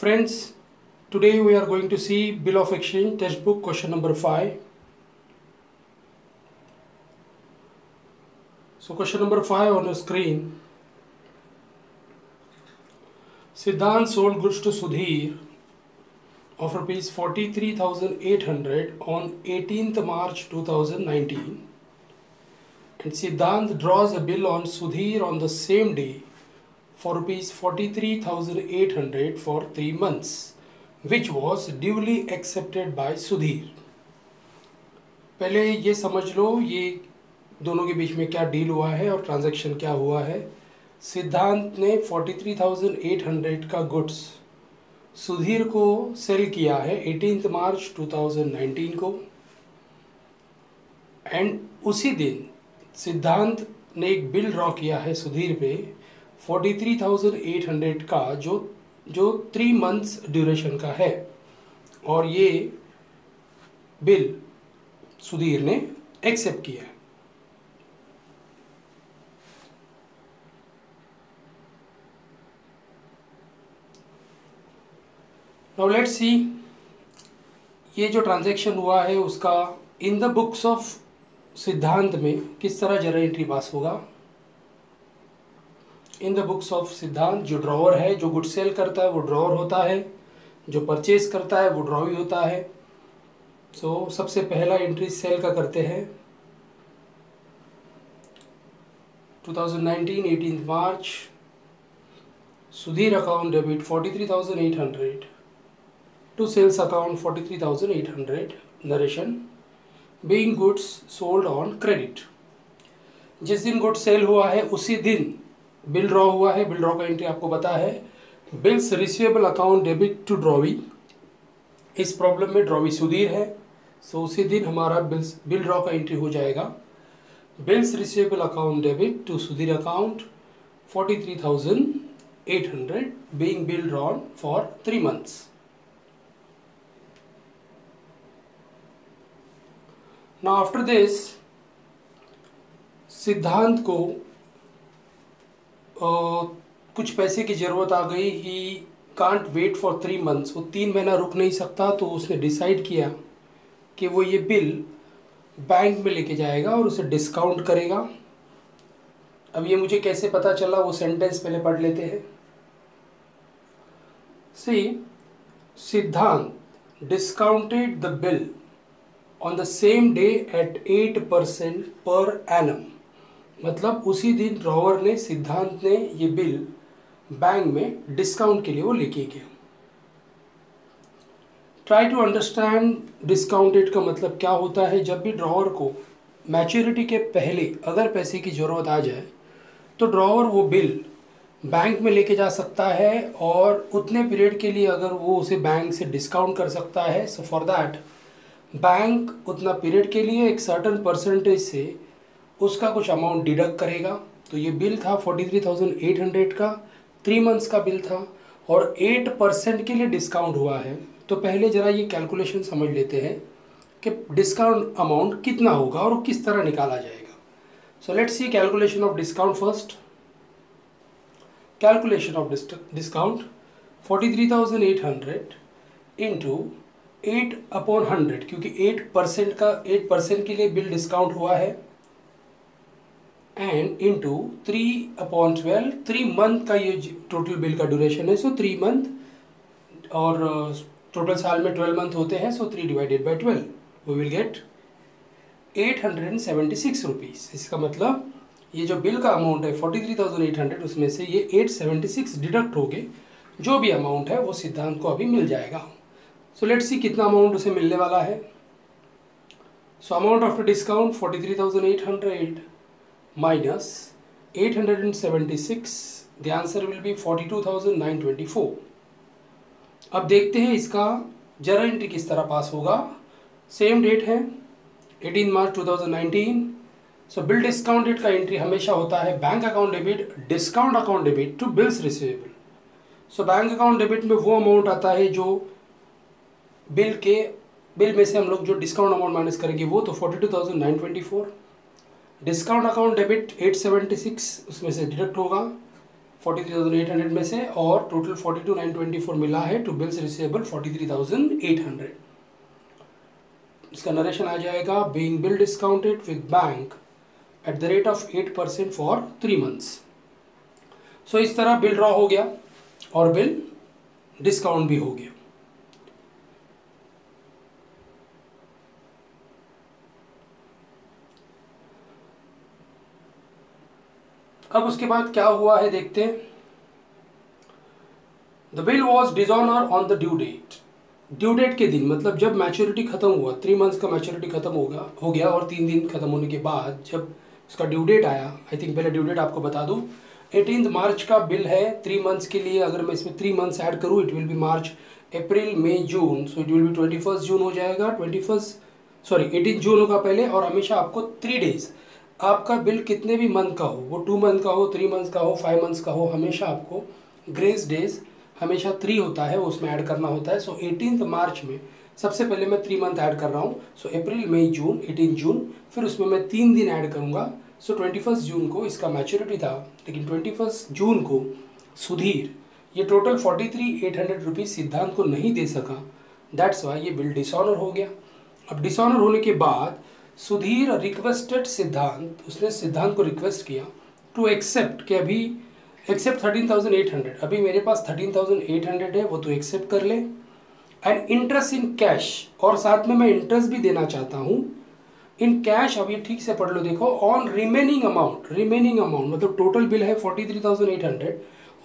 Friends, today we are going to see Bill of Exchange textbook question number 5. So question number 5 on the screen. Siddhant sold goods to Sudhir of rupees 43,800 on 18th March 2019, and Siddhant draws a bill on Sudhir on the same day for rupees 43,800 for 3 months, which was duly accepted by Sudhir. पहले ये समझ लो ये दोनों के बीच में क्या deal हुआ है और ट्रांजैक्शन क्या हुआ है। सिद्धांत ने 43,800 का गुड्स सुधीर को सेल किया है 18 मार्च 2019 को, एंड उसी दिन सिद्धांत ने एक बिल ड्रॉ किया है सुधीर पे 43,800 का जो 3 मंथ्स ड्यूरेशन का है, और ये बिल सुधीर ने एक्सेप्ट किया है। नाउ लेट्स सी ये जो ट्रांजैक्शन हुआ है उसका इन द बुक्स ऑफ सिद्धांत में किस तरह जर्नल एंट्री पास होगा। इन द बुक्स ऑफ सिद्धांत जो ड्रॉवर है, जो गुड सेल करता है वो ड्रॉवर होता है, जो परचेज करता है वो ड्रॉवी होता है। सो सबसे पहला एंट्री सेल का करते हैं 2019 18 March Sudhir account debit 43,800 to sales account 43,800 narration being goods sold on credit. जिस दिन गुड्स सेल हुआ है उसी दिन बिल ड्रॉ हुआ है। बिल ड्रॉ का एंट्री आपको पता है, bills receivable account debit to drawee. इस प्रॉब्लम में ड्रॉवी सुधीर है, सो उसी दिन हमारा बिल ड्रॉ का एंट्री हो जाएगा bills receivable account debit to Sudhir account 43,800 being bill drawn for 3 months। Now after this सिद्धांत को कुछ पैसे की ज़रूरत आ गई। He can't wait for 3 months, वो 3 महीना रुक नहीं सकता, तो उसने डिसाइड किया कि वो ये बिल बैंक में लेके जाएगा और उसे डिस्काउंट करेगा। अब ये मुझे कैसे पता चला, वो सेंटेंस पहले पढ़ लेते हैं। सिद्धांत discounted the bill on the same day at 8% per annum. मतलब उसी दिन ड्रॉवर ने, सिद्धांत ने ये बिल बैंक में डिस्काउंट के लिए वो लेके गया। ट्राई टू अंडरस्टैंड डिस्काउंटेड का मतलब क्या होता है। जब भी ड्रॉवर को मैच्योरिटी के पहले अगर पैसे की ज़रूरत आ जाए तो ड्रॉवर वो बिल बैंक में लेके जा सकता है, और उतने पीरियड के लिए अगर वो उसे बैंक से डिस्काउंट कर सकता है। सो फॉर दैट बैंक उतना पीरियड के लिए एक सर्टन परसेंटेज से उसका कुछ अमाउंट डिडक्ट करेगा। तो ये बिल था 43,800 का, 3 months का बिल था और 8% के लिए डिस्काउंट हुआ है। तो पहले ज़रा ये कैलकुलेशन समझ लेते हैं कि डिस्काउंट अमाउंट कितना होगा और किस तरह निकाला जाएगा। So let's see calculation of discount first. Calculation of discount 43,800 into 8/100, क्योंकि 8% के लिए बिल डिस्काउंट हुआ है, एंड इंटू 3/12, 3 month का ये टोटल बिल का ड्यूरेशन है। सो 3 month, और टोटल साल में 12 month होते हैं, so 3 divided by 12 we will get 876 rupees. इसका मतलब ये जो बिल का अमाउंट है 43,800, उसमें से ये 876 डिडक्ट हो गए। जो भी अमाउंट है वो सिद्धांत को अभी मिल जाएगा। सो लेट्स सी कितना अमाउंट उसे मिलने वाला है। So amount after discount 43,800 minus 876, the answer will be 42,924। अब देखते हैं इसका जर्नल एंट्री किस तरह पास होगा। सेम डेट है 18 March 2019। So bill discount date का एंट्री हमेशा होता है bank account debit discount account debit to bills receivable. So bank account debit में वो अमाउंट आता है जो बिल में से हम लोग जो डिस्काउंट अमाउंट माइनस करेंगे वो, तो 42,924। डिस्काउंट अकाउंट डेबिट 876 उसमें से डिडक्ट होगा 43,800 में से, और टोटल 42,924 मिला है टू बिल्स रिसीवेबल 43,800। इसका नरेशन आ जाएगा, being bill discounted with bank at the rate of 8% for 3 months। सो इस तरह बिल ड्रॉ हो गया और बिल डिस्काउंट भी हो गया। अब उसके बाद क्या हुआ है देखते हैं। The bill was dishonour on the due date. Due date के दिन मतलब जब मैच्योरिटी खत्म हुआ, 3 months का मैच्योरिटी खत्म हो गया और 3 दिन खत्म होने के बाद जब उसका ड्यू डेट आया, आई थिंक पहले ड्यू डेट आपको बता दूं, 18 मार्च का बिल है 3 months के लिए। अगर मैं इसमें 3 months ऐड करूं, it will be March, April, May, June, so it will be 21 June हो जाएगा। 18 जून होगा पहले, और हमेशा आपको 3 days, आपका बिल कितने भी मंथ का हो, वो 2 month का हो, 3 months का हो, 5 months का हो, हमेशा आपको ग्रेस डेज हमेशा 3 होता है, उसमें ऐड करना होता है। सो 18 मार्च में सबसे पहले मैं 3 month ऐड कर रहा हूँ। सो अप्रैल, मई, जून, 18 जून, फिर उसमें मैं 3 दिन ऐड करूँगा। सो 21 जून को इसका मैच्योरिटी था, लेकिन 21 जून को सुधीर ये टोटल 43,800 रुपीज़ सिद्धांत को नहीं दे सका, दैट्स वाई ये बिल डिसऑनर हो गया। अब डिसऑनर होने के बाद सुधीर रिक्वेस्टेड सिद्धांत, उसने सिद्धांत को रिक्वेस्ट किया टू एक्सेप्ट, कि अभी एक्सेप्ट 13,800, अभी मेरे पास 13,800 है, वो तो एक्सेप्ट कर ले, एंड इंटरेस्ट इन कैश, और साथ में मैं इंटरेस्ट भी देना चाहता हूँ इन कैश। अब ये ठीक से पढ़ लो, देखो, ऑन रिमेनिंग अमाउंट मतलब टोटल बिल है 43,800,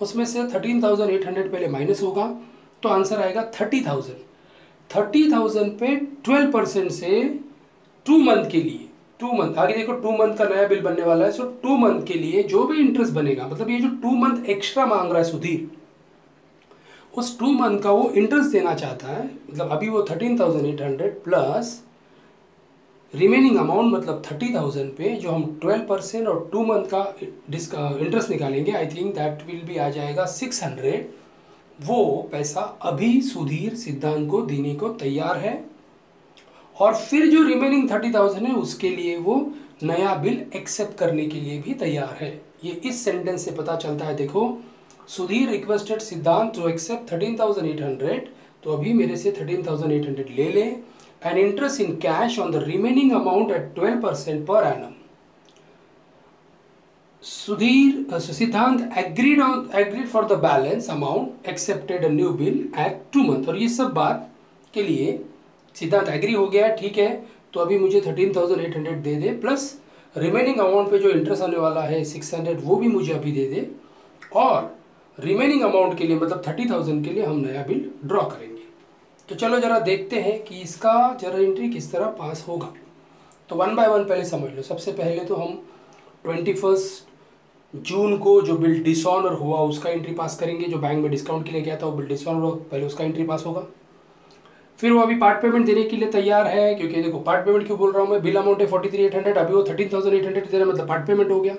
उसमें से 13,800 पहले माइनस होगा, तो आंसर आएगा 30,000। 30,000 पे 12% से 2 month के लिए, 2 month आगे देखो, 2 month का नया बिल बनने वाला है। सो 2 month के लिए जो भी इंटरेस्ट बनेगा, मतलब ये जो 2 month एक्स्ट्रा मांग रहा है सुधीर, उस 2 month का वो इंटरेस्ट देना चाहता है। मतलब अभी वो 13,800 प्लस रिमेनिंग अमाउंट, मतलब 30,000 पे जो हम 12% और 2 month का इंटरेस्ट निकालेंगे, आई थिंक दैट विल भी आ जाएगा 600। वो पैसा अभी सुधीर सिद्धांत को देने को तैयार है, और फिर जो रिमेनिंग 30,000 है उसके लिए वो नया बिल एक्सेप्ट करने के लिए भी तैयार है। ये इस सेंटेंस से पता चलता है। देखो, Sudhir requested Siddhant to accept 13,800, तो अभी मेरे से 13,800 ले ले, and interest in cash on the remaining amount at 12% per annum. Siddhant agreed for the balance amount, accepted a new bill at 2 month। और ये सब बात के लिए सिद्धांत एग्री हो गया, ठीक है, तो अभी मुझे 13,800 दे दे, प्लस रिमेनिंग अमाउंट पे जो इंटरेस्ट आने वाला है 600, वो भी मुझे अभी दे दे, और रिमेनिंग अमाउंट के लिए मतलब 30,000 के लिए हम नया बिल ड्रॉ करेंगे। तो चलो जरा देखते हैं कि इसका जरा एंट्री किस तरह पास होगा। तो 1 by 1 पहले समझ लो। सबसे पहले तो हम 21 जून को जो बिल डिसऑनर हुआ उसका एंट्री पास करेंगे। जो बैंक में डिस्काउंट के लिए गया था वो बिल डिसऑनर हुआ, पहले उसका एंट्री पास होगा। फिर वो अभी पार्ट पेमेंट देने के लिए तैयार है, क्योंकि देखो पार्ट पेमेंट क्यों बोल रहा हूँ मैं, बिल अमाउंट है 43,800, अभी वो 13,800 दे रहा है, मतलब पार्ट पेमेंट हो गया।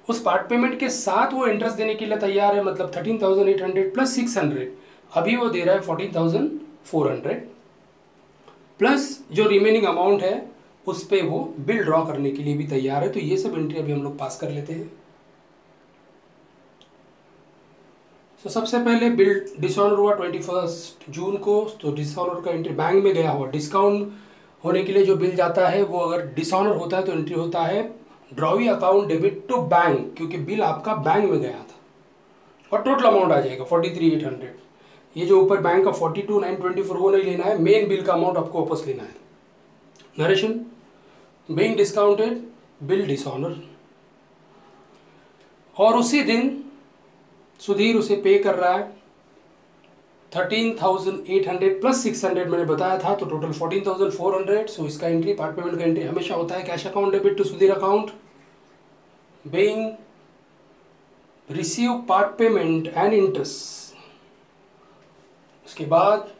उस पार्ट पेमेंट के साथ वो इंटरेस्ट देने के लिए तैयार है, मतलब 13,800 प्लस 600, अभी वो दे रहा है 14,400, प्लस जो रिमेनिंग अमाउंट है उस पर वो बिल ड्रॉ करने के लिए भी तैयार है। तो ये सब एंट्री अभी हम लोग पास कर लेते हैं। तो सबसे पहले बिल डिसऑनर हुआ 21 जून को, तो डिसऑनर का एंट्री बैंक में गया हुआ। डिस्काउंट होने के लिए जो बिल जाता है वो अगर डिसऑनर होता है तो एंट्री होता है drawee account debit to bank, क्योंकि बिल आपका बैंक में गया था, और टोटल अमाउंट आ जाएगा 43,800। ये जो ऊपर बैंक का 42,924 वो नहीं लेना है, मेन बिल का अमाउंट आपको वापस लेना है। Narration, being discounted, bill dishonour, और उसी दिन सुधीर उसे पे कर रहा है 13,800 प्लस 600 मैंने बताया था, तो टोटल 14,400। सो इसका एंट्री, पार्ट पेमेंट का एंट्री हमेशा होता है cash account debit to Sudhir account, being receive part payment and interest. उसके बाद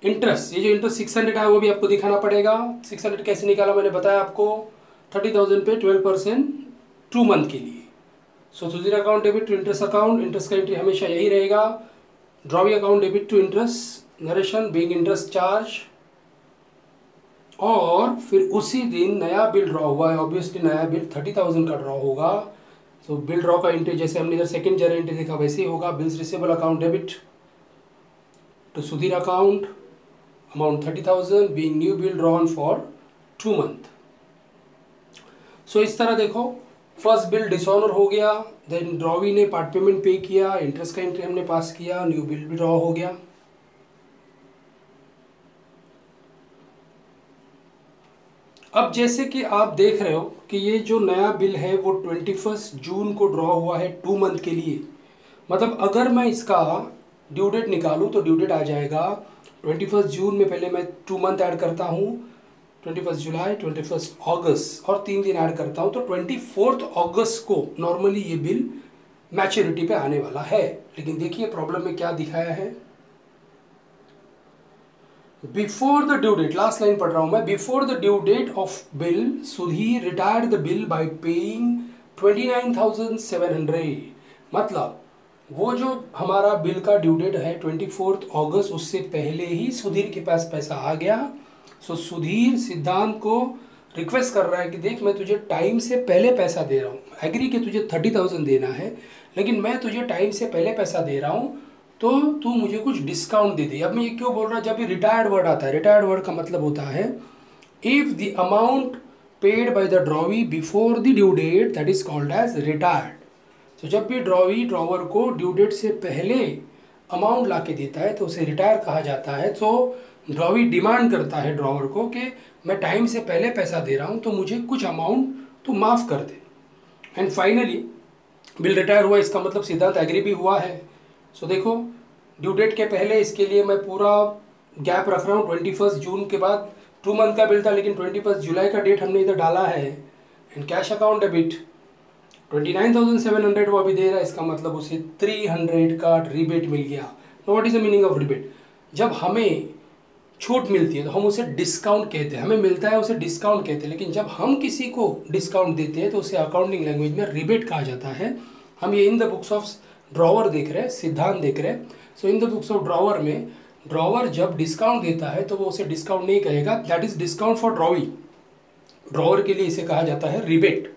इंटरेस्ट, ये जो इंटरेस्ट 600 है वो भी आपको दिखाना पड़ेगा। 600 कैसे निकाला मैंने बताया आपको, 30,000 पे 12% 2 month के लिए। So Sudhir account debit to interest account, interest का एंट्री हमेशा यही रहेगा, drawee account debit to interest, narration being interest charge, और फिर उसी दिन नया बिल ड्रॉ हुआ है, ऑब्वियसली नया बिल 30,000 का ड्रॉ होगा। सो बिल ड्रॉ का एंट्री जैसे हमने इधर सेकंड जर्नल एंट्री देखा वैसे ही होगा। Bills receivable account debit to Sudhir account amount 30,000 being new bill drawn for 2 month. So इस तरह देखो, फर्स्ट बिल डिसऑनर हो गया, देन ड्रॉवी ने पार्ट पेमेंट पे किया, इंटरेस्ट का एंट्री हमने पास किया, न्यू बिल भी ड्रॉ हो गया। अब जैसे कि आप देख रहे हो कि ये जो नया बिल है वो 21 जून को ड्रॉ हुआ है 2 मंथ के लिए। मतलब अगर मैं इसका ड्यू डेट निकालूं तो ड्यू डेट आ जाएगा 21 जून में। पहले मैं 2 मंथ ऐड करता हूं, 21 जुलाई, 21 अगस्त और 3 दिन ऐड करता हूं, तो 24 अगस्त को नॉर्मली ये बिल मैच्योरिटी पे आने वाला है। लेकिन देखिए प्रॉब्लम में क्या दिखाया है, before the due date, last line पढ़ रहा हूं मैं, before the due date of bill Sudhir retired the bill by paying 29,700। मतलब वो जो हमारा बिल का ड्यू डेट है 24 अगस्त, उससे पहले ही सुधीर के पास पैसा आ गया। सो सुधीर सिद्धांत को रिक्वेस्ट कर रहा है कि देख, मैं तुझे टाइम से पहले पैसा दे रहा हूँ, एग्री कि तुझे 30,000 देना है, लेकिन मैं तुझे टाइम से पहले पैसा दे रहा हूँ, तो तू मुझे कुछ डिस्काउंट दे दे। अब मैं ये क्यों बोल रहा, जब ये रिटायर्ड वर्ड आता है, रिटायर्ड वर्ड का मतलब होता है if the amount paid by the drawee before the due date that is called as retired. तो जब भी ड्रॉवर को ड्यू डेट से पहले अमाउंट ला के देता है तो उसे रिटायर कहा जाता है। तो ड्रॉवी डिमांड करता है ड्रॉवर को कि मैं टाइम से पहले पैसा दे रहा हूँ, तो मुझे कुछ अमाउंट तू माफ़ कर दे। एंड फाइनली बिल रिटायर हुआ, इसका मतलब सिद्धांत एग्री भी हुआ है। सो देखो, ड्यू डेट के पहले इसके लिए मैं पूरा गैप रख रहा हूँ। 21 जून के बाद 2 मंथ का बिल था, लेकिन 21 जुलाई का डेट हमने इधर डाला है। एंड कैश अकाउंट डेबिट 29,700 वो अभी दे रहा है, इसका मतलब उसे 300 का रिबेट मिल गया। What is the meaning of rebate? जब हमें छूट मिलती है तो हम उसे डिस्काउंट कहते हैं, हमें मिलता है उसे डिस्काउंट कहते हैं। लेकिन जब हम किसी को डिस्काउंट देते हैं तो उसे अकाउंटिंग लैंग्वेज में रिबेट कहा जाता है। हम ये in the books of drawer देख रहे हैं, सिद्धांत देख रहे हैं। So in the books of drawer में ड्रॉवर जब डिस्काउंट देता है तो वो उसे डिस्काउंट नहीं कहेगा, that is discount for drawee. Drawer के लिए इसे कहा जाता है rebate.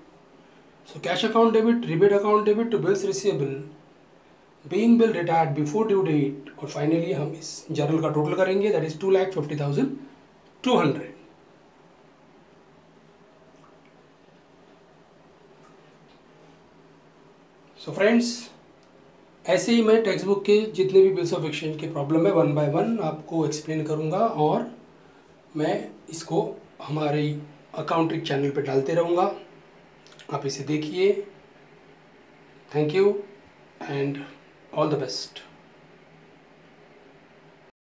So cash account debit, rebate account debit to bills receivable being bill retired before due date. और फाइनली हम इस जर्नल का टोटल करेंगे, दैट इज 2,50,200। सो फ्रेंड्स, ऐसे ही मैं टेक्स्ट बुक के जितने भी बिल्स ऑफ एक्सचेंज के प्रॉब्लम है 1 बाय 1 आपको एक्सप्लेन करूंगा, और मैं इसको हमारे अकाउंटिंग चैनल पे डालते रहूँगा। आप इसे देखिए। Thank you and all the best.